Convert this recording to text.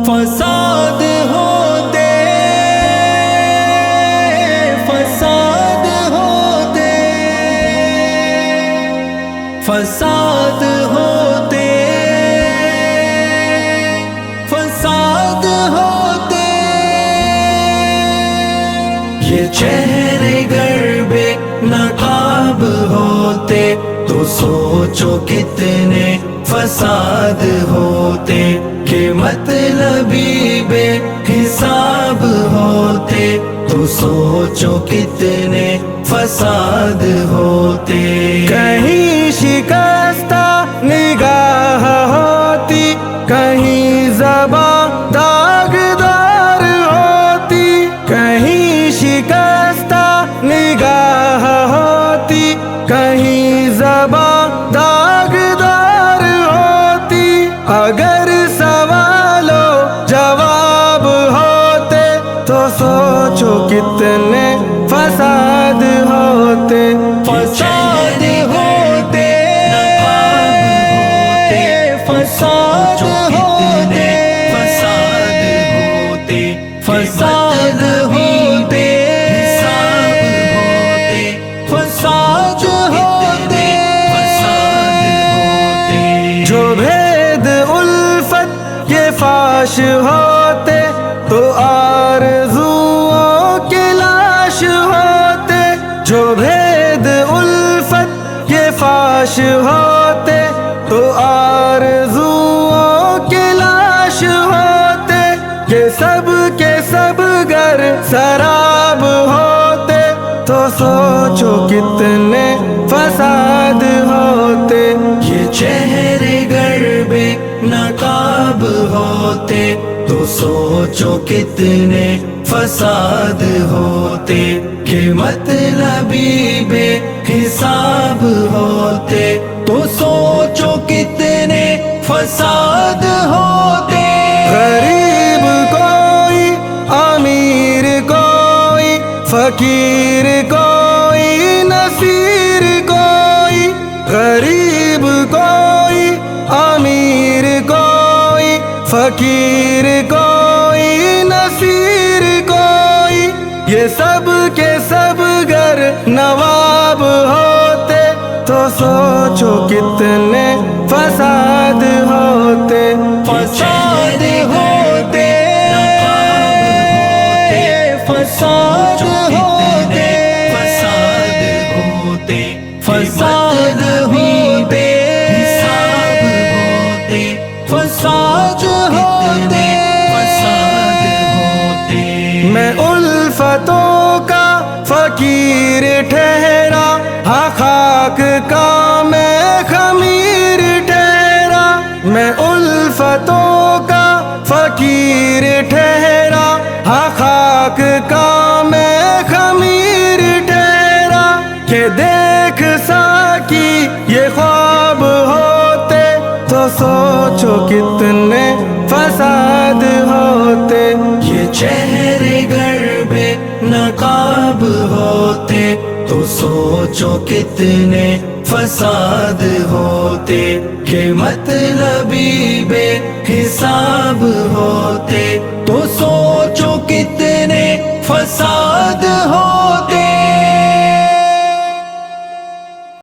فساد ہوتے فساد ہوتے فساد ہوتے یہ چہرے گر بے نقاب ہوتے تو سوچو کتنے فساد ہوتے کہ مطلبی بے حساب ہوتے تو سوچو کتنے فساد ہوتے کہیں شکستہ نگاہ ہوتی کہیں زباں داغدار ہوتی کہیں شکستہ نگاہ ہوتی کہیں زباں داغدار ہوتی اگر سوال و جواب ہوتے تو سوچو کتنے فساد ہوتے فساد ہوتے فساد ہوتے فساد ہوتے فساد ہوتے جو بھید الفت یہ فاش ہوتے تو آرزوؤں کے لاش ہوتے جو بھید الفت یہ فاش ہوتے تو آرزوؤں کے لاش ہوتے یہ سب کے سب گر سراب ہوتے تو سوچو کتنے فساد ہوتے یہ چہرے گر بے نقاب ہوتے تو سوچو کتنے فساد ہوتے کہ مطلبی بے حساب ہوتے تو سوچو کتنے فساد ہوتے غریب کوئی امیر کوئی فقیر کوئی نصیر کوئی غریب کوئی امیر کوئی فقیر کوئی نصیر کوئی یہ سب کے سب گر نواب ہوتے تو سوچو کتنے فساد ہوتے فساد ہوتے فساد ہوتے فساد ہوتے فساد ہوتے میں الفتوں کا فقیر ٹھہرا ہاں خاک کا میں خمیر ٹھہرا میں الفتوں کا فقیر ٹھہرا ہاں خاک کا میں خمیر ٹھہرا کہ دیکھ ساکی یہ خواب ہوتے تو سوچو کتنے فساد ہوتے یہ چہرے گر بے نقاب ہوتے تو سوچو کتنے فساد ہوتے کہ مطلبی بے حساب ہوتے تو سوچو کتنے فساد ہوتے